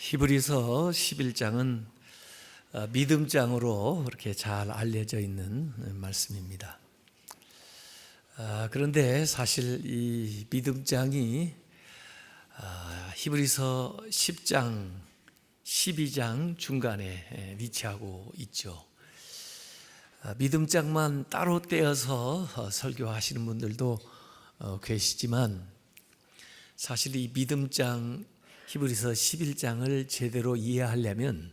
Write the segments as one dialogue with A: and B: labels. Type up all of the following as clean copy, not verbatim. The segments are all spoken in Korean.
A: 히브리서 11장은 믿음장으로 그렇게 잘 알려져 있는 말씀입니다. 그런데 사실 이 믿음장이 히브리서 10장, 12장 중간에 위치하고 있죠. 믿음장만 따로 떼어서 설교하시는 분들도 계시지만 사실 이 믿음장 히브리서 11장을 제대로 이해하려면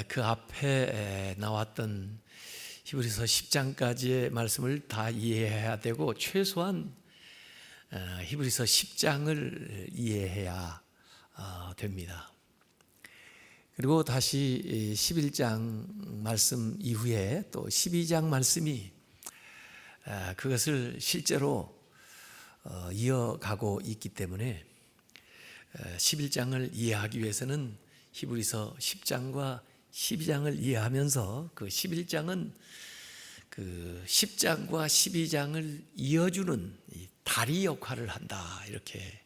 A: 그 앞에 나왔던 히브리서 10장까지의 말씀을 다 이해해야 되고 최소한 히브리서 10장을 이해해야 됩니다. 그리고 다시 11장 말씀 이후에 또 12장 말씀이 그것을 실제로 이어가고 있기 때문에 11장을 이해하기 위해서는 히브리서 10장과 12장을 이해하면서 그 11장은 그 10장과 12장을 이어주는 다리 역할을 한다, 이렇게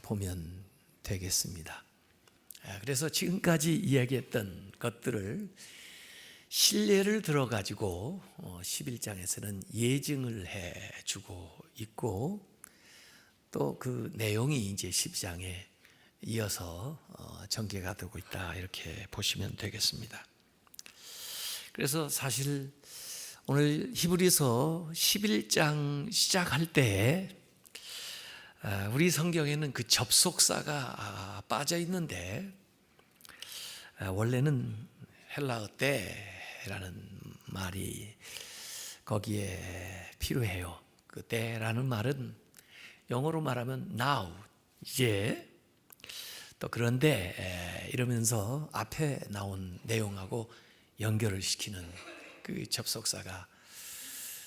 A: 보면 되겠습니다. 그래서 지금까지 이야기했던 것들을 신뢰를 들어가지고 11장에서는 예증을 해주고 있고 또 그 내용이 이제 10장에 이어서 전개가 되고 있다, 이렇게 보시면 되겠습니다. 그래서 사실 오늘 히브리서 11장 시작할 때 우리 성경에는 그 접속사가 빠져 있는데 원래는 헬라어 때라는 말이 거기에 필요해요. 그 때라는 말은 영어로 말하면 now, 이제. 또 그런데 이러면서 앞에 나온 내용하고 연결을 시키는 그 접속사가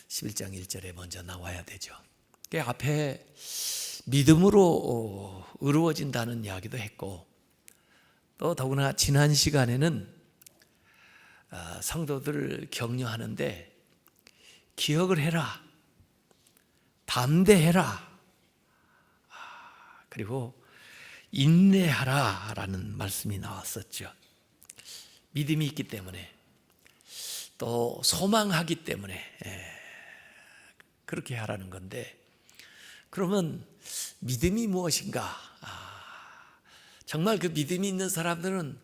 A: 11장 1절에 먼저 나와야 되죠. 그 앞에 믿음으로 의로워진다는 이야기도 했고 또 더구나 지난 시간에는 성도들을 격려하는데 기억을 해라, 담대해라, 그리고 인내하라 라는 말씀이 나왔었죠. 믿음이 있기 때문에 또 소망하기 때문에 그렇게 하라는 건데, 그러면 믿음이 무엇인가? 정말 그 믿음이 있는 사람들은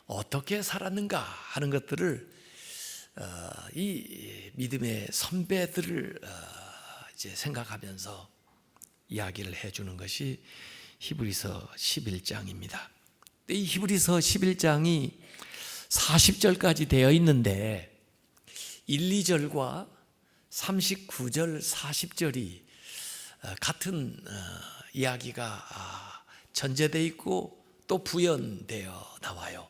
A: 어떻게 살았는가 하는 것들을 이 믿음의 선배들을 이제 생각하면서 이야기를 해주는 것이 히브리서 11장입니다. 이 히브리서 11장이 40절까지 되어 있는데 1, 2절과 39절, 40절이 같은 이야기가 전제되어 있고 또 부연되어 나와요.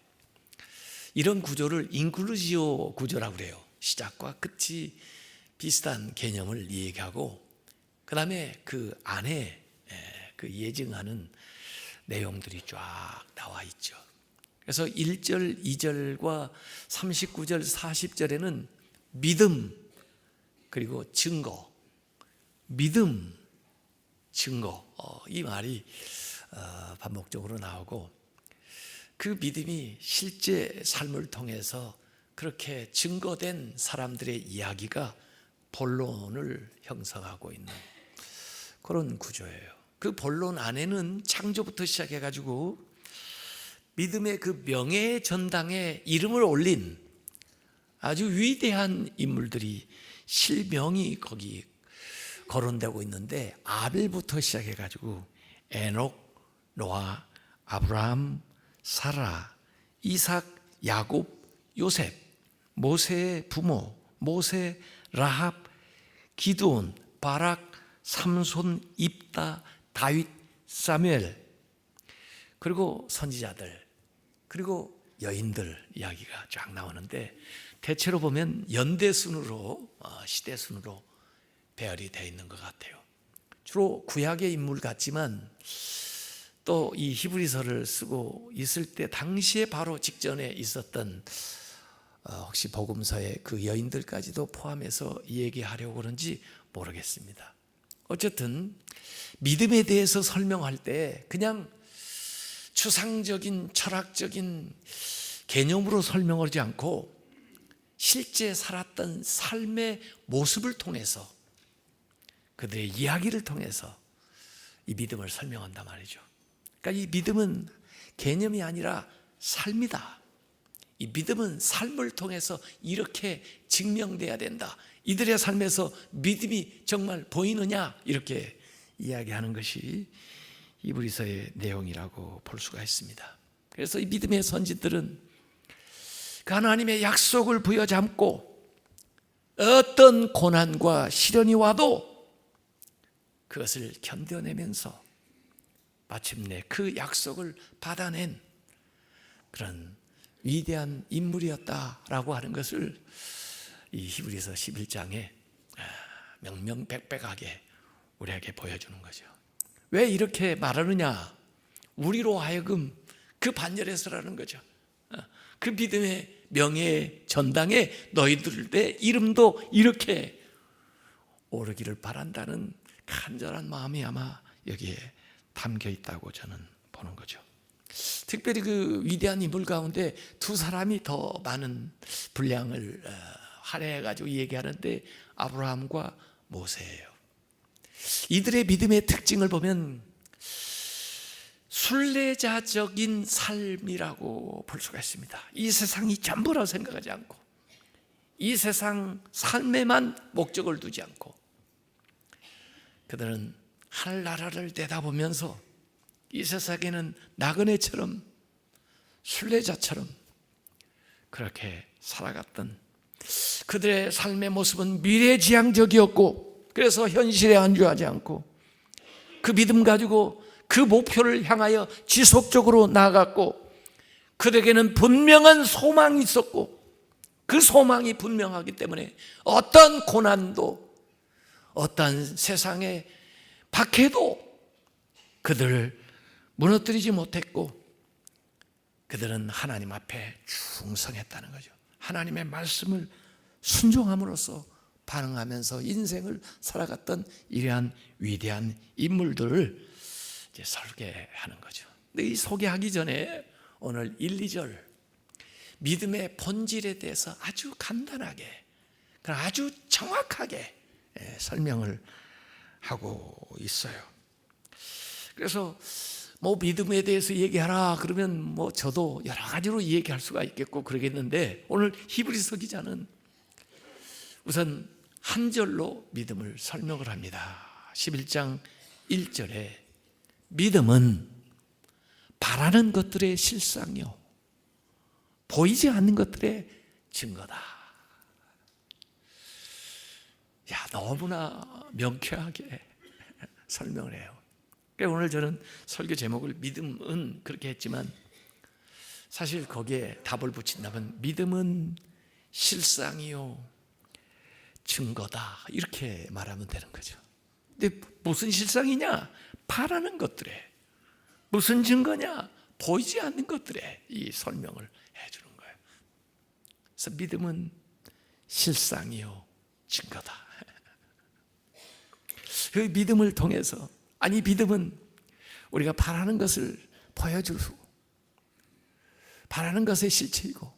A: 이런 구조를 인클루지오 구조라고 그래요. 시작과 끝이 비슷한 개념을 얘기하고 그 다음에 그 안에 그 예증하는 내용들이 쫙 나와 있죠. 그래서 1절, 2절과 39절, 40절에는 믿음 그리고 증거, 믿음, 증거, 이 말이 반복적으로 나오고 그 믿음이 실제 삶을 통해서 그렇게 증거된 사람들의 이야기가 본론을 형성하고 있는 그런 구조예요. 그 본론 안에는 창조부터 시작해가지고 믿음의 그 명예의 전당에 이름을 올린 아주 위대한 인물들이 실명이 거기 거론되고 있는데 아벨부터 시작해가지고 에녹, 노아, 아브라함, 사라, 이삭, 야곱, 요셉, 모세의 부모, 모세, 라합, 기드온, 바락, 삼손, 입다, 다윗, 사무엘, 그리고 선지자들, 그리고 여인들 이야기가 쫙 나오는데 대체로 보면 연대순으로 시대순으로 배열이 되어 있는 것 같아요. 주로 구약의 인물 같지만 또 이 히브리서를 쓰고 있을 때 당시에 바로 직전에 있었던 혹시 복음서의 그 여인들까지도 포함해서 얘기하려고 그런지 모르겠습니다. 어쨌든 믿음에 대해서 설명할 때 그냥 추상적인 철학적인 개념으로 설명하지 않고 실제 살았던 삶의 모습을 통해서, 그들의 이야기를 통해서 이 믿음을 설명한단 말이죠. 그러니까 이 믿음은 개념이 아니라 삶이다. 이 믿음은 삶을 통해서 이렇게 증명돼야 된다. 이들의 삶에서 믿음이 정말 보이느냐, 이렇게 이야기하는 것이 히브리서의 내용이라고 볼 수가 있습니다. 그래서 이 믿음의 선지들은 그 하나님의 약속을 부여잡고 어떤 고난과 시련이 와도 그것을 견뎌내면서 마침내 그 약속을 받아낸 그런 위대한 인물이었다라고 하는 것을 이 히브리서 11장에 명명백백하게 우리에게 보여주는 거죠. 왜 이렇게 말하느냐? 우리로 하여금 그 반열에서라는 거죠. 그 믿음의 명예의 전당에 너희들의 이름도 이렇게 오르기를 바란다는 간절한 마음이 아마 여기에 담겨 있다고 저는 보는 거죠. 특별히 그 위대한 인물 가운데 두 사람이 더 많은 분량을 할애해가지고 얘기하는데 아브라함과 모세예요. 이들의 믿음의 특징을 보면 순례자적인 삶이라고 볼 수가 있습니다. 이 세상이 전부라고 생각하지 않고, 이 세상 삶에만 목적을 두지 않고, 그들은 하늘나라를 내다보면서 이 세상에는 나그네처럼 순례자처럼 그렇게 살아갔던 그들의 삶의 모습은 미래지향적이었고, 그래서 현실에 안주하지 않고 그 믿음 가지고 그 목표를 향하여 지속적으로 나아갔고, 그들에게는 분명한 소망이 있었고, 그 소망이 분명하기 때문에 어떤 고난도 어떤 세상의 박해도 그들을 무너뜨리지 못했고, 그들은 하나님 앞에 충성했다는 거죠. 하나님의 말씀을 순종함으로써 반응하면서 인생을 살아갔던 이러한 위대한 인물들을 이제 설계하는 거죠. 근데 이 소개하기 전에 오늘 1, 2절 믿음의 본질에 대해서 아주 간단하게, 아주 정확하게 설명을 하고 있어요. 그래서 뭐 믿음에 대해서 얘기하라 그러면 뭐 저도 여러 가지로 얘기할 수가 있겠고 그러겠는데, 오늘 히브리서 기자는 우선 한 절로 믿음을 설명을 합니다. 11장 1절에 믿음은 바라는 것들의 실상이요 보이지 않는 것들의 증거다. 야, 너무나 명쾌하게 설명을 해요. 그래서 오늘 저는 설교 제목을 믿음은 그렇게 했지만, 사실 거기에 답을 붙인다면 믿음은 실상이요 증거다, 이렇게 말하면 되는 거죠. 근데 무슨 실상이냐? 바라는 것들에. 무슨 증거냐? 보이지 않는 것들에 이 설명을 해주는 거예요. 그래서 믿음은 실상이요 증거다. 그 믿음을 통해서, 아니 믿음은 우리가 바라는 것을 보여주고 바라는 것의 실체이고,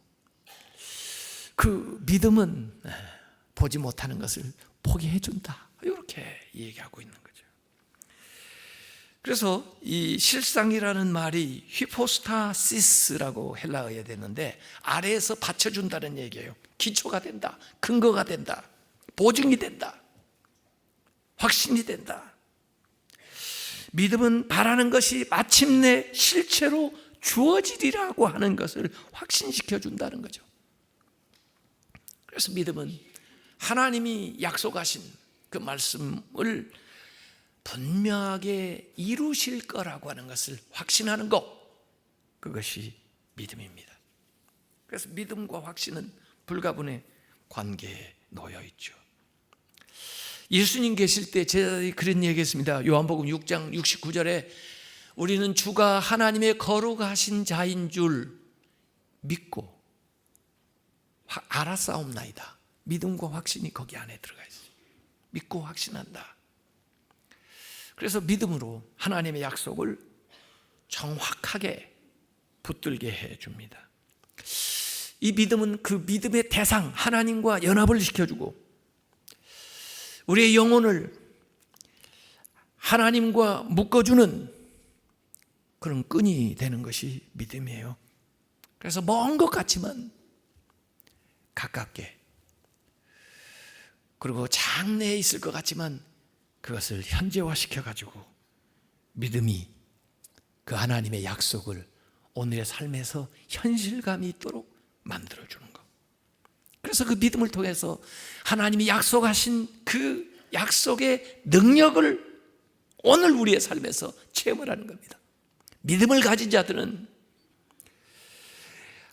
A: 그 믿음은 보지 못하는 것을 보게 해준다, 이렇게 얘기하고 있는 거죠. 그래서 이 실상이라는 말이 히포스타시스라고 헬라어에 됐는데, 아래에서 받쳐준다는 얘기예요. 기초가 된다, 근거가 된다, 보증이 된다, 확신이 된다. 믿음은 바라는 것이 마침내 실체로 주어지리라고 하는 것을 확신시켜 준다는 거죠. 그래서 믿음은 하나님이 약속하신 그 말씀을 분명하게 이루실 거라고 하는 것을 확신하는 것, 그것이 믿음입니다. 그래서 믿음과 확신은 불가분의 관계에 놓여 있죠. 예수님 계실 때 제자들이 그런 얘기했습니다. 요한복음 6장 69절에 우리는 주가 하나님의 거룩하신 자인 줄 믿고 알았사옵나이다. 믿음과 확신이 거기 안에 들어가 있어요. 믿고 확신한다. 그래서 믿음으로 하나님의 약속을 정확하게 붙들게 해줍니다. 이 믿음은 그 믿음의 대상 하나님과 연합을 시켜주고 우리의 영혼을 하나님과 묶어주는 그런 끈이 되는 것이 믿음이에요. 그래서 먼 것 같지만 가깝게, 그리고 장래에 있을 것 같지만 그것을 현재화시켜가지고 믿음이 그 하나님의 약속을 오늘의 삶에서 현실감이 있도록 만들어주는 것. 그래서 그 믿음을 통해서 하나님이 약속하신 그 약속의 능력을 오늘 우리의 삶에서 체험을 하는 겁니다. 믿음을 가진 자들은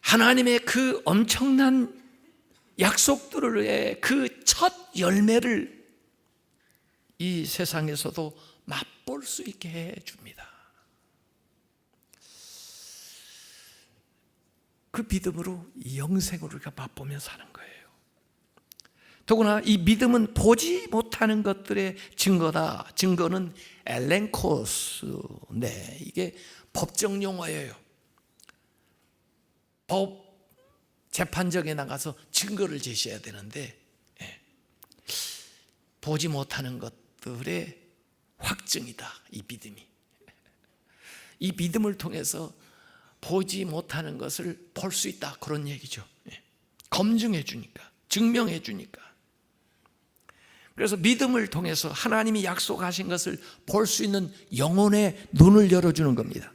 A: 하나님의 그 엄청난 약속들의 그 첫 열매를 이 세상에서도 맛볼 수 있게 해줍니다. 그 믿음으로 영생을 우리가 맛보며 사는 거예요. 더구나 이 믿음은 보지 못하는 것들의 증거다. 증거는 엘렌코스, 이게 법정 용어예요. 법 재판정에 나가서 증거를 제시해야 되는데 보지 못하는 것들의 확증이다. 이 믿음이. 이 믿음을 통해서 보지 못하는 것을 볼 수 있다. 그런 얘기죠. 검증해 주니까, 증명해 주니까. 그래서 믿음을 통해서 하나님이 약속하신 것을 볼 수 있는 영혼의 눈을 열어주는 겁니다.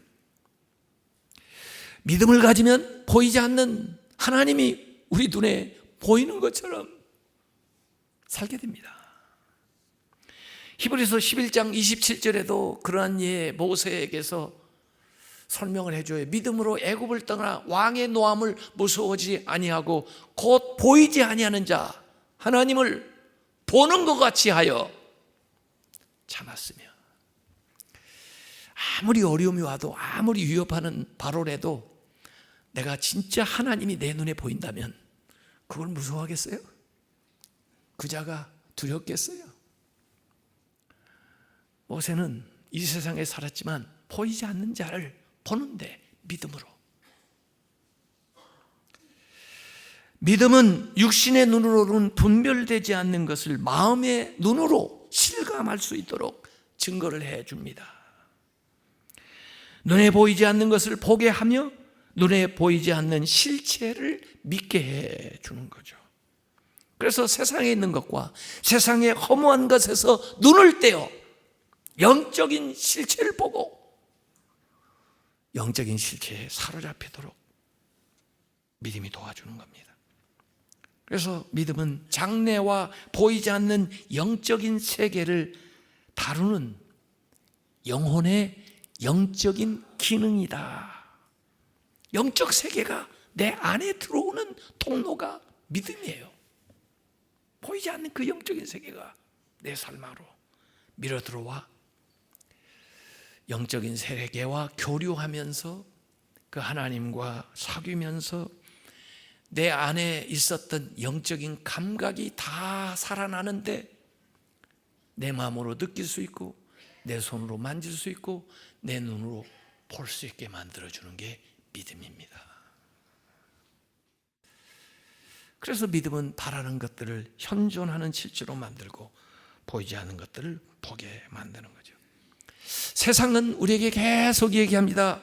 A: 믿음을 가지면 보이지 않는 하나님이 우리 눈에 보이는 것처럼 살게 됩니다. 히브리서 11장 27절에도 그러한 예 모세에게서 설명을 해줘요. 믿음으로 애굽을 떠나 왕의 노함을 무서워하지 아니하고 곧 보이지 아니하는 자 하나님을 보는 것 같이 하여 참았으며, 아무리 어려움이 와도 아무리 위협하는 바로라도 내가 진짜 하나님이 내 눈에 보인다면 그걸 무서워하겠어요? 그 자가 두렵겠어요? 모세는 이 세상에 살았지만 보이지 않는 자를 보는데 믿음으로. 믿음은 육신의 눈으로는 분별되지 않는 것을 마음의 눈으로 실감할 수 있도록 증거를 해줍니다. 눈에 보이지 않는 것을 보게 하며 눈에 보이지 않는 실체를 믿게 해주는 거죠. 그래서 세상에 있는 것과 세상의 허무한 것에서 눈을 떼어 영적인 실체를 보고 영적인 실체에 사로잡히도록 믿음이 도와주는 겁니다. 그래서 믿음은 장래와 보이지 않는 영적인 세계를 다루는 영혼의 영적인 기능이다. 영적 세계가 내 안에 들어오는 통로가 믿음이에요. 보이지 않는 그 영적인 세계가 내 삶으로 밀어 들어와 영적인 세계와 교류하면서 그 하나님과 사귀면서 내 안에 있었던 영적인 감각이 다 살아나는데 내 마음으로 느낄 수 있고 내 손으로 만질 수 있고 내 눈으로 볼 수 있게 만들어주는 게 믿음입니다. 그래서 믿음은 바라는 것들을 현존하는 실제로 만들고 보이지 않는 것들을 보게 만드는 거죠. 세상은 우리에게 계속 얘기합니다.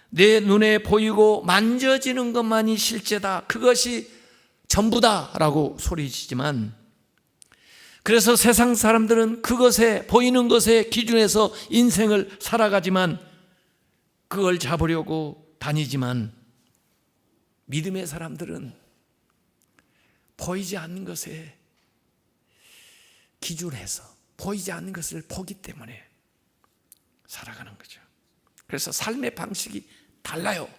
A: 내 눈에 보이고 만져지는 것만이 실제다. 그것이 전부다 라고 소리치지만, 그래서 세상 사람들은 그것에 보이는 것의 기준에서 인생을 살아가지만 그걸 잡으려고 다니지만, 믿음의 사람들은 보이지 않는 것에 기준해서 보이지 않는 것을 보기 때문에 살아가는 거죠. 그래서 삶의 방식이 달라요.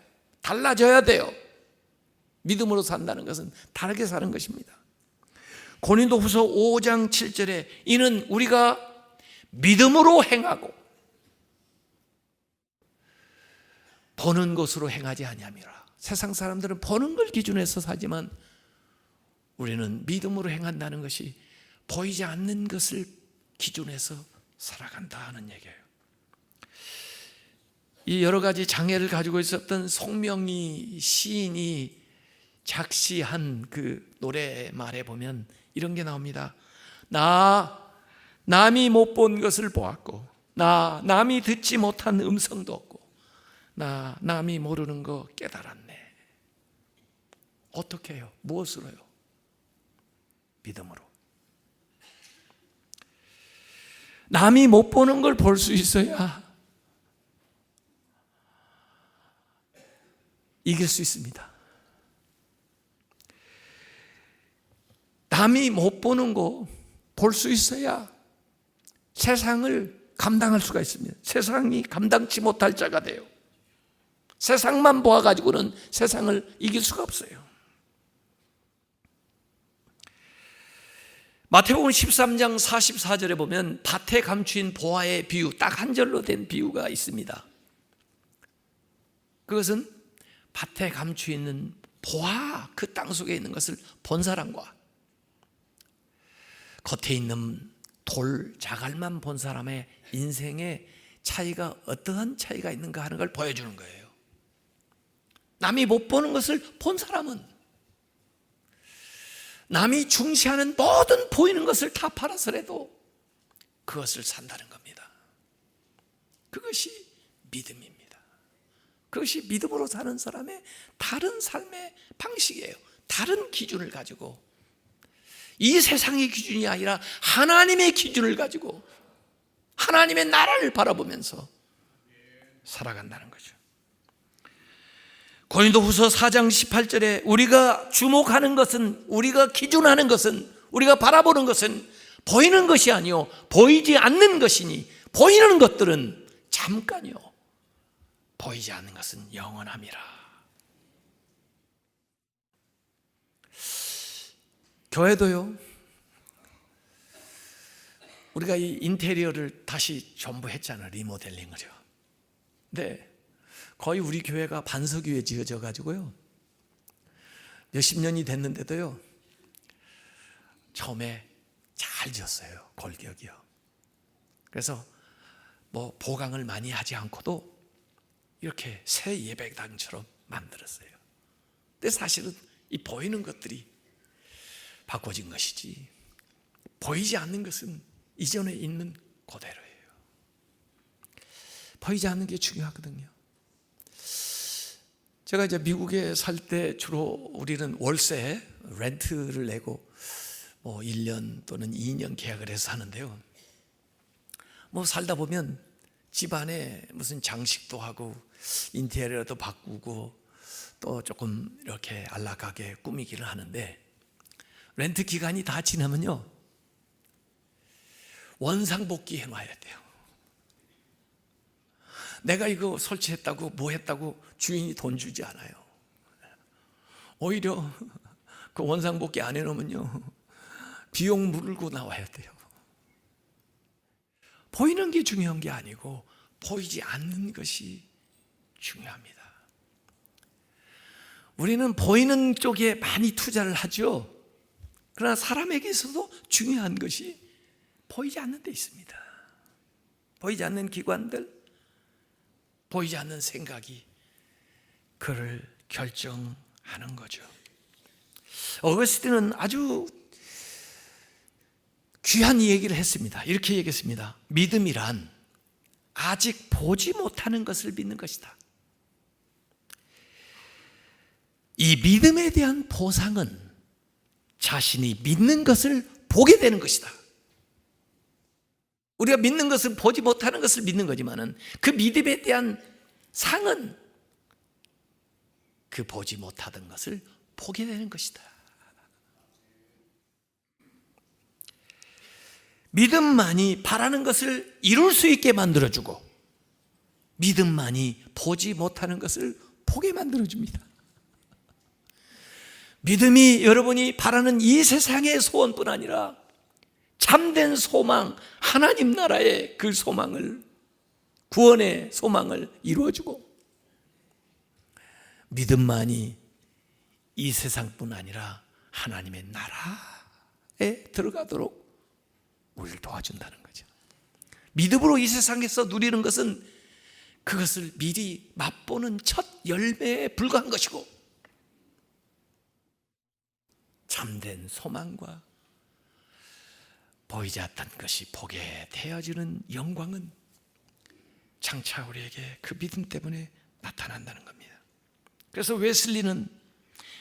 A: 달라져야 돼요. 믿음으로 산다는 것은 다르게 사는 것입니다. 고린도후서 5장 7절에 이는 우리가 믿음으로 행하고 보는 것으로 행하지 아니함이라. 세상 사람들은 보는 걸 기준해서 사지만 우리는 믿음으로 행한다는 것이 보이지 않는 것을 기준해서 살아간다 하는 얘기예요. 이 여러 가지 장애를 가지고 있었던 송명희 시인이 작시한 그 노래 말에 보면 이런 게 나옵니다. 남이 못 본 것을 보았고, 남이 듣지 못한 음성도 없고, 남이 모르는 거 깨달았네. 어떻게 해요? 무엇으로요? 믿음으로. 남이 못 보는 걸 볼 수 있어야 이길 수 있습니다. 남이 못 보는 거 볼 수 있어야 세상을 감당할 수가 있습니다. 세상이 감당치 못할 자가 돼요. 세상만 보아가지고는 세상을 이길 수가 없어요. 마태복음 13장 44절에 보면 밭에 감추인 보화의 비유, 딱 한 절로 된 비유가 있습니다. 그것은 밭에 감추어 있는 보화, 그 땅 속에 있는 것을 본 사람과 겉에 있는 돌, 자갈만 본 사람의 인생의 차이가 어떠한 차이가 있는가 하는 걸 보여주는 거예요. 남이 못 보는 것을 본 사람은 남이 중시하는 모든 보이는 것을 다 팔아서라도 그것을 산다는 겁니다. 그것이 믿음입니다. 그것이 믿음으로 사는 사람의 다른 삶의 방식이에요. 다른 기준을 가지고, 이 세상의 기준이 아니라 하나님의 기준을 가지고 하나님의 나라를 바라보면서 살아간다는 거죠. 고린도후서 4장 18절에 우리가 주목하는 것은, 우리가 기준하는 것은, 우리가 바라보는 것은 보이는 것이 아니요 보이지 않는 것이니 보이는 것들은 잠깐이요 보이지 않는 것은 영원함이라. 교회도요, 우리가 이 인테리어를 다시 전부 했잖아요. 리모델링을요. 근데 거의 우리 교회가 반석위에 지어져 가지고요, 몇십 년이 됐는데도요, 처음에 잘 지었어요. 골격이요. 그래서 뭐 보강을 많이 하지 않고도 이렇게 새 예배당처럼 만들었어요. 근데 사실은 이 보이는 것들이 바꿔진 것이지, 보이지 않는 것은 이전에 있는 그대로예요. 보이지 않는 게 중요하거든요. 제가 이제 미국에 살 때 주로 우리는 월세, 렌트를 내고 뭐 1년 또는 2년 계약을 해서 사는데요, 뭐 살다 보면 집안에 무슨 장식도 하고 인테리어도 바꾸고 또 조금 이렇게 안락하게 꾸미기를 하는데, 렌트 기간이 다 지나면요 원상복귀 해놔야 돼요. 내가 이거 설치했다고 뭐 했다고 주인이 돈 주지 않아요. 오히려 그 원상복귀 안 해놓으면요 비용 물고 나와야 돼요. 보이는 게 중요한 게 아니고 보이지 않는 것이 중요합니다. 우리는 보이는 쪽에 많이 투자를 하죠. 그러나 사람에게서도 중요한 것이 보이지 않는 데 있습니다. 보이지 않는 기관들, 보이지 않는 생각이 그를 결정하는 거죠. 어거스틴은 아주 귀한 얘기를 했습니다. 이렇게 얘기했습니다. 믿음이란 아직 보지 못하는 것을 믿는 것이다. 이 믿음에 대한 보상은 자신이 믿는 것을 보게 되는 것이다. 우리가 믿는 것은 보지 못하는 것을 믿는 거지만은 그 믿음에 대한 상은 그 보지 못하던 것을 보게 되는 것이다. 믿음만이 바라는 것을 이룰 수 있게 만들어주고, 믿음만이 보지 못하는 것을 보게 만들어줍니다. 믿음이 여러분이 바라는 이 세상의 소원뿐 아니라 참된 소망, 하나님 나라의 그 소망을, 구원의 소망을 이루어주고, 믿음만이 이 세상뿐 아니라 하나님의 나라에 들어가도록 우리를 도와준다는 거죠. 믿음으로 이 세상에서 누리는 것은 그것을 미리 맛보는 첫 열매에 불과한 것이고, 참된 소망과 보이지 않던 것이 보게 되어지는 영광은 장차 우리에게 그 믿음 때문에 나타난다는 겁니다. 그래서 웨슬리는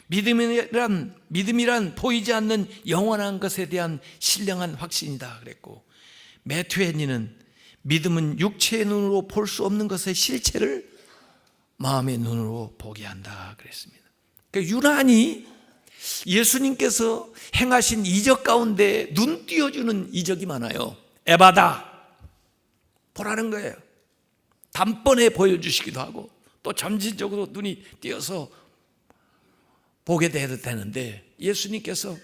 A: 믿음이란 보이지 않는 영원한 것에 대한 신령한 확신이다 그랬고, 매튜 헨리는 믿음은 육체의 눈으로 볼 수 없는 것의 실체를 마음의 눈으로 보게 한다 그랬습니다. 그러니까 유난히 예수님께서 행하신 이적 가운데 눈 띄어주는 이적이 많아요. 에바다 보라는 거예요. 단번에 보여주시기도 하고 또 점진적으로 눈이 띄어서 보게 돼도 되는데, 예수님께서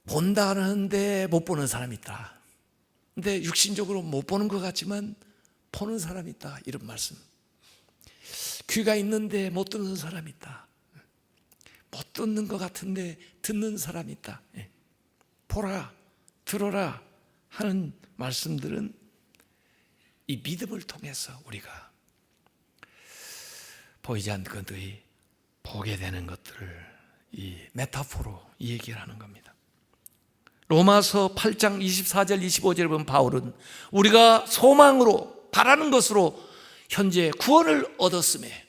A: 본다는데 못 보는 사람이 있다. 근데 육신적으로 못 보는 것 같지만 보는 사람이 있다, 이런 말씀. 귀가 있는데 못 듣는 사람이 있다. 못 듣는 것 같은데 듣는 사람이 있다. 보라, 들어라 하는 말씀들은 이 믿음을 통해서 우리가 보이지 않는 것들이 보게 되는 것들을 이 메타포로 얘기를 하는 겁니다. 로마서 8장 24절 25절에 보면 바울은 우리가 소망으로 바라는 것으로 현재 구원을 얻었음에,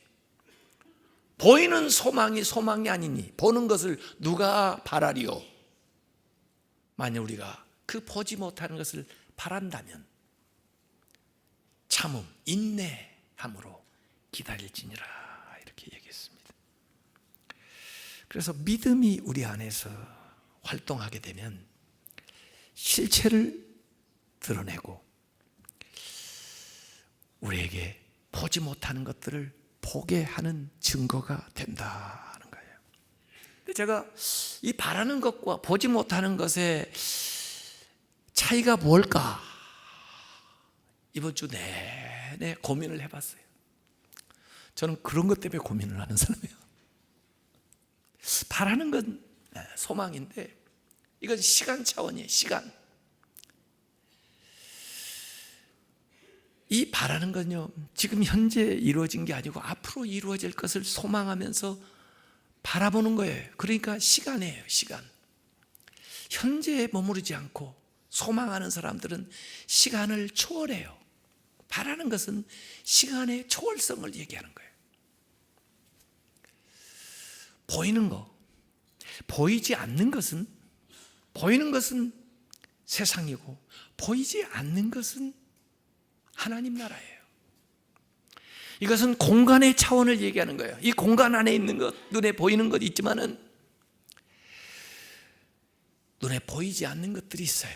A: 보이는 소망이 아니니 보는 것을 누가 바라리요? 만약 우리가 그 보지 못하는 것을 바란다면 참음, 인내함으로 기다릴지니라, 이렇게 얘기했습니다. 그래서 믿음이 우리 안에서 활동하게 되면 실체를 드러내고 우리에게 보지 못하는 것들을 보게 하는 증거가 된다는 거예요. 근데 제가 이 바라는 것과 보지 못하는 것의 차이가 뭘까? 이번 주 내내 고민을 해봤어요. 저는 그런 것 때문에 고민을 하는 사람이에요. 바라는 건 소망인데 이건 시간 차원이에요. 시간. 이 바라는 건요, 지금 현재 이루어진 게 아니고 앞으로 이루어질 것을 소망하면서 바라보는 거예요. 그러니까 시간이에요. 시간. 현재에 머무르지 않고 소망하는 사람들은 시간을 초월해요. 바라는 것은 시간의 초월성을 얘기하는 거예요. 보이는 거, 보이지 않는 것은, 보이는 것은 세상이고 보이지 않는 것은 하나님 나라예요. 이것은 공간의 차원을 얘기하는 거예요. 이 공간 안에 있는 것, 눈에 보이는 것 있지만은 눈에 보이지 않는 것들이 있어요.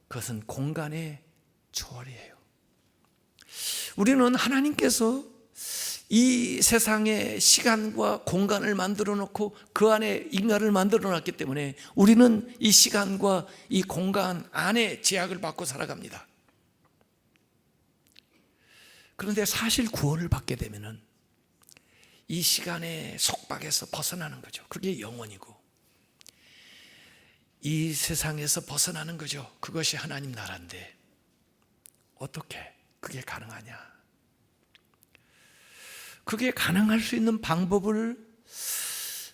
A: 그것은 공간의 초월이에요. 우리는 하나님께서 이 세상에 시간과 공간을 만들어 놓고 그 안에 인간을 만들어 놨기 때문에 우리는 이 시간과 이 공간 안에 제약을 받고 살아갑니다. 그런데 사실 구원을 받게 되면은 이 시간의 속박에서 벗어나는 거죠. 그게 영원이고 이 세상에서 벗어나는 거죠. 그것이 하나님 나라인데 어떻게 그게 가능하냐? 그게 가능할 수 있는 방법을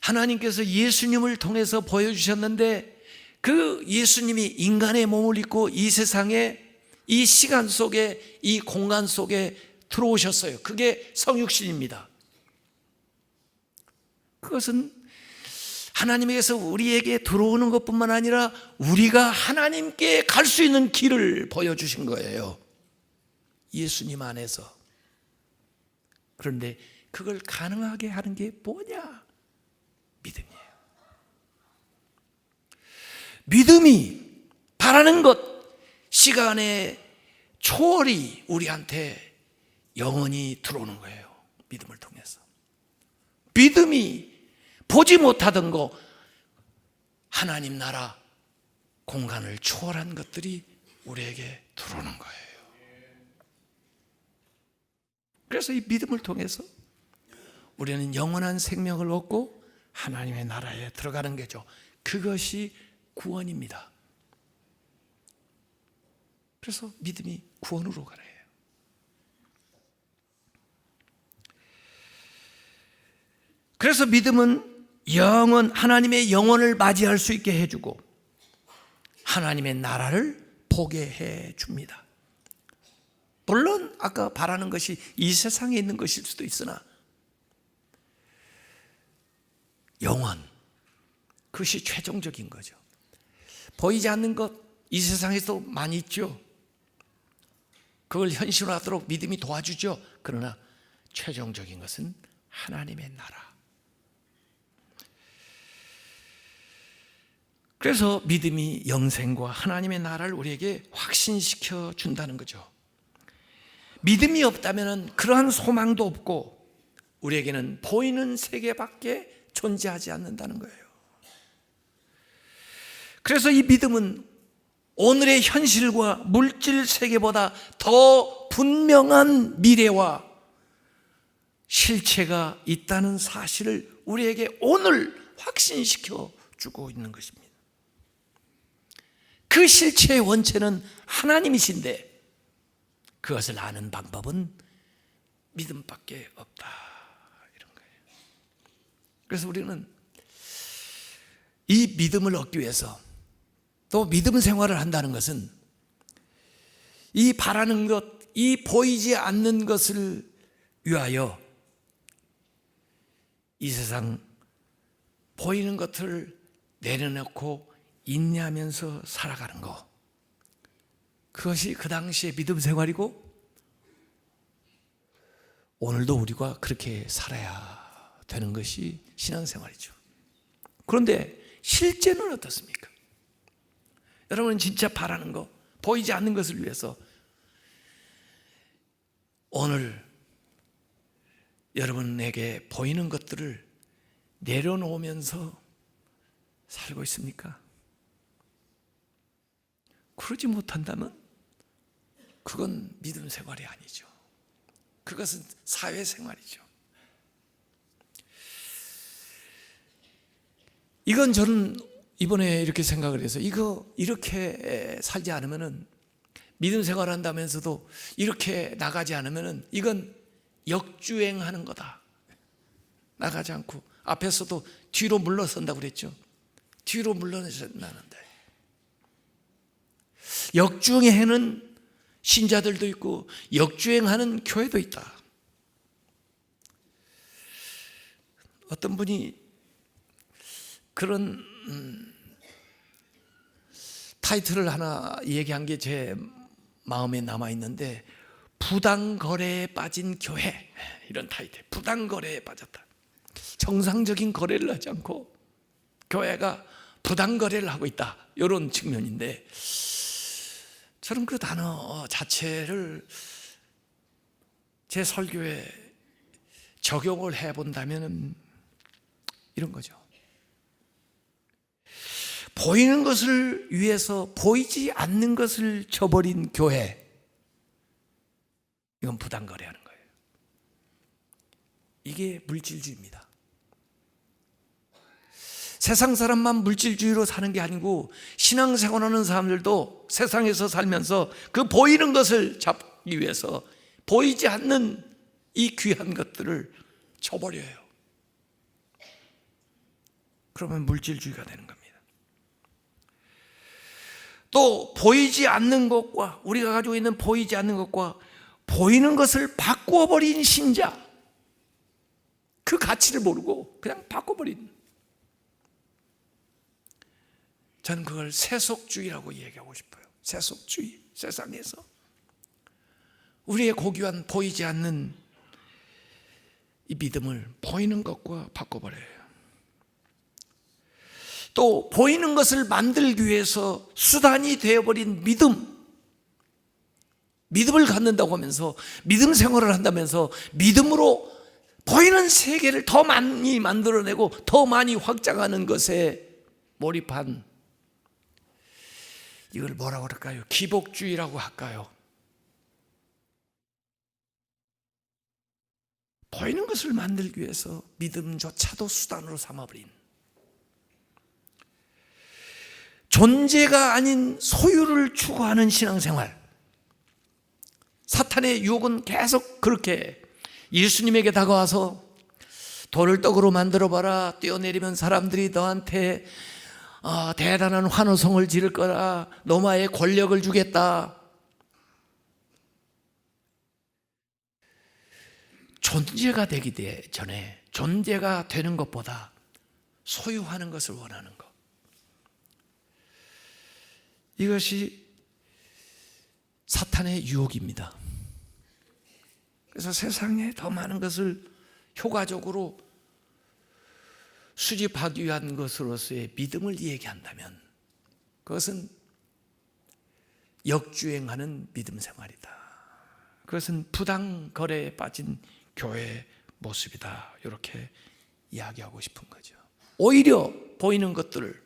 A: 하나님께서 예수님을 통해서 보여주셨는데, 그 예수님이 인간의 몸을 입고 이 세상에, 이 시간 속에, 이 공간 속에 들어오셨어요. 그게 성육신입니다. 그것은 하나님께서 우리에게 들어오는 것뿐만 아니라 우리가 하나님께 갈 수 있는 길을 보여주신 거예요. 예수님 안에서. 그런데 그걸 가능하게 하는 게 뭐냐? 믿음이에요. 믿음이 바라는 것, 시간의 초월이 우리한테 영원히 들어오는 거예요. 믿음을 통해서. 믿음이 보지 못하던 거, 하나님 나라, 공간을 초월한 것들이 우리에게 들어오는 거예요. 그래서 이 믿음을 통해서 우리는 영원한 생명을 얻고 하나님의 나라에 들어가는 거죠. 그것이 구원입니다. 그래서 믿음이 구원으로 가래요. 그래서 믿음은 하나님의 영원을 맞이할 수 있게 해주고 하나님의 나라를 보게 해줍니다. 물론 아까 바라는 것이 이 세상에 있는 것일 수도 있으나 영원, 그것이 최종적인 거죠. 보이지 않는 것, 이 세상에도 많이 있죠. 그걸 현실화하도록 믿음이 도와주죠. 그러나 최종적인 것은 하나님의 나라. 그래서 믿음이 영생과 하나님의 나라를 우리에게 확신시켜 준다는 거죠. 믿음이 없다면 그러한 소망도 없고 우리에게는 보이는 세계밖에 존재하지 않는다는 거예요. 그래서 이 믿음은 오늘의 현실과 물질 세계보다 더 분명한 미래와 실체가 있다는 사실을 우리에게 오늘 확신시켜 주고 있는 것입니다. 그 실체의 원체는 하나님이신데 그것을 아는 방법은 믿음밖에 없다, 이런 거예요. 그래서 우리는 이 믿음을 얻기 위해서 또 믿음 생활을 한다는 것은 이 바라는 것, 이 보이지 않는 것을 위하여 이 세상 보이는 것을 내려놓고 인내하면서 살아가는 것, 그것이 그 당시의 믿음 생활이고 오늘도 우리가 그렇게 살아야 되는 것이 신앙생활이죠. 그런데 실제는 어떻습니까? 여러분은 진짜 바라는 것, 보이지 않는 것을 위해서 오늘 여러분에게 보이는 것들을 내려놓으면서 살고 있습니까? 그러지 못한다면 그건 믿음 생활이 아니죠. 그것은 사회생활이죠. 이건 저는 이번에 이렇게 생각을 해서 이렇게 살지 않으면은 믿음 생활을 한다면서도 이렇게 나가지 않으면은 이건 역주행하는 거다. 나가지 않고 앞에서도 뒤로 물러선다고 그랬죠. 뒤로 물러나는데 역주행하는 신자들도 있고 역주행하는 교회도 있다. 어떤 분이 그런 타이틀을 하나 얘기한 게 제 마음에 남아있는데, 부당거래에 빠진 교회, 이런 타이틀. 부당거래에 빠졌다. 정상적인 거래를 하지 않고 교회가 부당거래를 하고 있다, 이런 측면인데, 저는 그 단어 자체를 제 설교에 적용을 해본다면 이런 거죠. 보이는 것을 위해서 보이지 않는 것을 저버린 교회, 이건 부당거래하는 거예요. 이게 물질주의입니다. 세상 사람만 물질주의로 사는 게 아니고 신앙생활하는 사람들도 세상에서 살면서 그 보이는 것을 잡기 위해서 보이지 않는 이 귀한 것들을 저버려요. 그러면 물질주의가 되는 겁니다. 또 보이지 않는 것과, 우리가 가지고 있는 보이지 않는 것과 보이는 것을 바꾸어버린 신자, 그 가치를 모르고 그냥 바꿔버린, 저는 그걸 세속주의라고 얘기하고 싶어요. 세속주의. 세상에서 우리의 고귀한 보이지 않는 이 믿음을 보이는 것과 바꿔버려요. 또 보이는 것을 만들기 위해서 수단이 되어버린 믿음을 갖는다고 하면서 믿음 생활을 한다면서 믿음으로 보이는 세계를 더 많이 만들어내고 더 많이 확장하는 것에 몰입한, 이걸 뭐라고 할까요? 기복주의라고 할까요? 보이는 것을 만들기 위해서 믿음조차도 수단으로 삼아버린, 존재가 아닌 소유를 추구하는 신앙생활, 사탄의 유혹은 계속 그렇게 예수님에게 다가와서 돌을 떡으로 만들어봐라, 뛰어내리면 사람들이 너한테 대단한 환호성을 지를 거라, 로마의 권력을 주겠다. 존재가 되기 전에 존재가 되는 것보다 소유하는 것을 원하는 것, 이것이 사탄의 유혹입니다. 그래서 세상에 더 많은 것을 효과적으로 수집하기 위한 것으로서의 믿음을 얘기한다면 그것은 역주행하는 믿음 생활이다. 그것은 부당 거래에 빠진 교회의 모습이다. 이렇게 이야기하고 싶은 거죠. 오히려 보이는 것들을,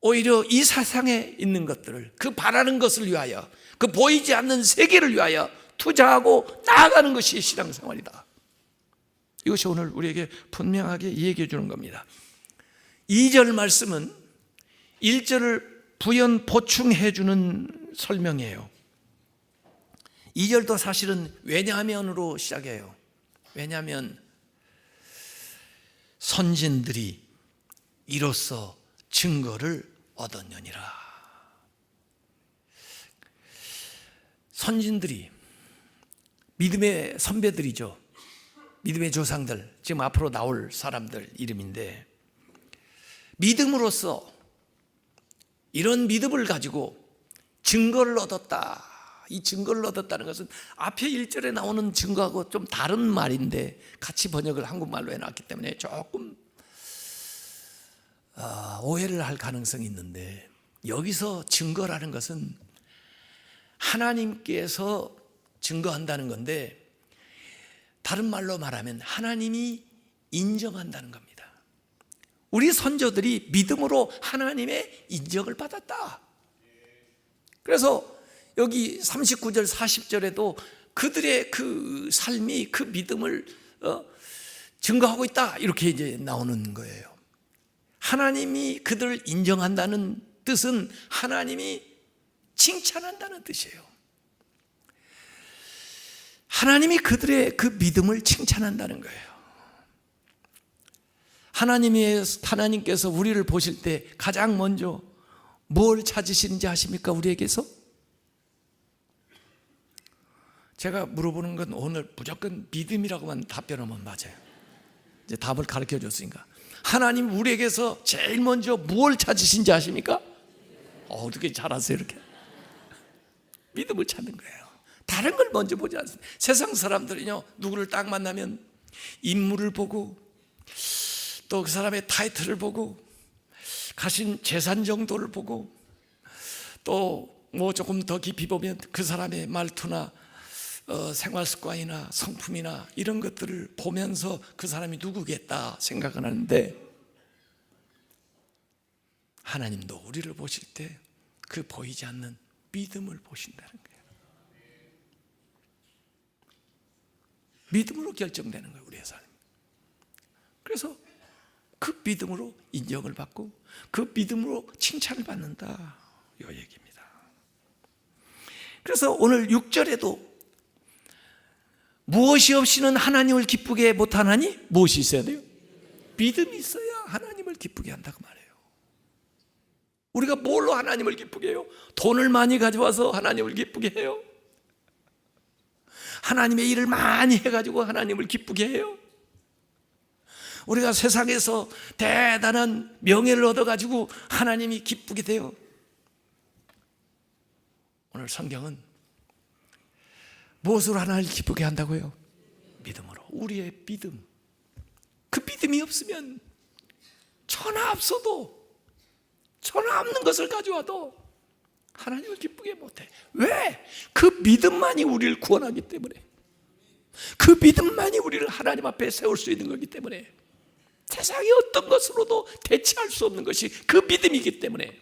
A: 오히려 이 세상에 있는 것들을, 그 바라는 것을 위하여, 그 보이지 않는 세계를 위하여 투자하고 나아가는 것이 신앙생활이다. 이것이 오늘 우리에게 분명하게 얘기해 주는 겁니다. 2절 말씀은 1절을 부연 보충해 주는 설명이에요. 2절도 사실은 왜냐하면으로 시작해요. 왜냐하면 선진들이 이로써 증거를 얻었느니라. 선진들이 믿음의 선배들이죠. 믿음의 조상들, 지금 앞으로 나올 사람들 이름인데, 믿음으로써 이런 믿음을 가지고 증거를 얻었다. 이 증거를 얻었다는 것은 앞에 1절에 나오는 증거하고 좀 다른 말인데 같이 번역을 한국말로 해놨기 때문에 조금 오해를 할 가능성이 있는데, 여기서 증거라는 것은 하나님께서 증거한다는 건데, 다른 말로 말하면 하나님이 인정한다는 겁니다. 우리 선조들이 믿음으로 하나님의 인정을 받았다. 그래서 여기 39절 40절에도 그들의 그 삶이 그 믿음을 증거하고 있다, 이렇게 이제 나오는 거예요. 하나님이 그들을 인정한다는 뜻은 하나님이 칭찬한다는 뜻이에요. 하나님이 그들의 그 믿음을 칭찬한다는 거예요. 하나님께서 우리를 보실 때 가장 먼저 뭘 찾으시는지 아십니까? 우리에게서? 제가 물어보는 건 오늘 무조건 믿음이라고만 답변하면 맞아요. 이제 답을 가르쳐 줬으니까. 하나님 우리에게서 제일 먼저 무엇을 찾으신지 아십니까? 어떻게 잘 아세요 이렇게? 믿음을 찾는 거예요. 다른 걸 먼저 보지 않습니다. 세상 사람들은요, 누구를 딱 만나면 인물을 보고, 또 그 사람의 타이틀을 보고, 가신 재산 정도를 보고, 또 뭐 조금 더 깊이 보면 그 사람의 말투나 생활 습관이나 성품이나 이런 것들을 보면서 그 사람이 누구겠다 생각을 하는데, 하나님도 우리를 보실 때 그 보이지 않는 믿음을 보신다는 거예요. 믿음으로 결정되는 거예요, 우리의 삶. 그래서 그 믿음으로 인정을 받고 그 믿음으로 칭찬을 받는다, 이 얘기입니다. 그래서 오늘 6절에도 무엇이 없이는 하나님을 기쁘게 못하나니 무엇이 있어야 돼요? 믿음이 있어야 하나님을 기쁘게 한다고 말해요. 우리가 뭘로 하나님을 기쁘게 해요? 돈을 많이 가져와서 하나님을 기쁘게 해요? 하나님의 일을 많이 해가지고 하나님을 기쁘게 해요? 우리가 세상에서 대단한 명예를 얻어가지고 하나님이 기쁘게 돼요? 오늘 성경은 무엇으로 하나님을 기쁘게 한다고요? 믿음으로. 우리의 믿음. 그 믿음이 없으면 천하 없어도, 천하 없는 것을 가져와도 하나님을 기쁘게 못해. 왜? 그 믿음만이 우리를 구원하기 때문에, 그 믿음만이 우리를 하나님 앞에 세울 수 있는 거기 때문에, 세상의 어떤 것으로도 대체할 수 없는 것이 그 믿음이기 때문에,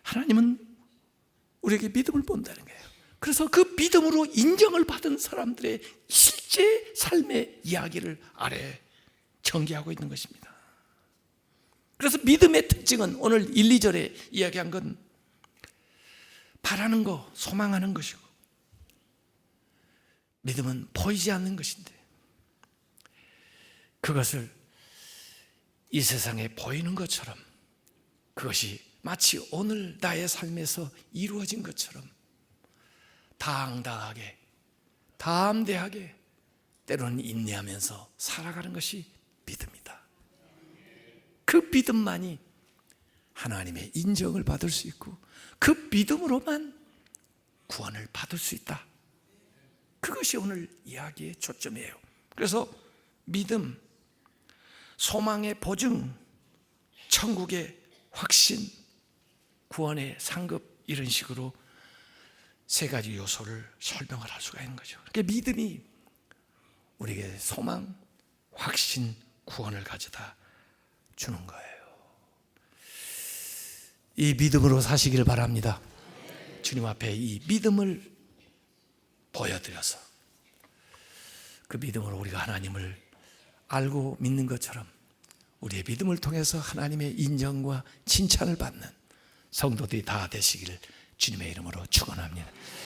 A: 하나님은 우리에게 믿음을 본다는 거예요. 그래서 그 믿음으로 인정을 받은 사람들의 실제 삶의 이야기를 아래 전개하고 있는 것입니다. 그래서 믿음의 특징은 오늘 1, 2절에 이야기한 건 바라는 거, 소망하는 것이고, 믿음은 보이지 않는 것인데 그것을 이 세상에 보이는 것처럼, 그것이 마치 오늘 나의 삶에서 이루어진 것처럼 당당하게, 담대하게, 때로는 인내하면서 살아가는 것이 믿음이다. 그 믿음만이 하나님의 인정을 받을 수 있고, 그 믿음으로만 구원을 받을 수 있다. 그것이 오늘 이야기의 초점이에요. 그래서 믿음, 소망의 보증, 천국의 확신, 구원의 상급, 이런 식으로 세 가지 요소를 설명을 할 수가 있는 거죠. 그러니까 믿음이 우리에게 소망, 확신, 구원을 가져다 주는 거예요. 이 믿음으로 사시길 바랍니다. 주님 앞에 이 믿음을 보여드려서 그 믿음으로 우리가 하나님을 알고 믿는 것처럼 우리의 믿음을 통해서 하나님의 인정과 칭찬을 받는 성도들이 다 되시기를 주님의 이름으로 축원합니다.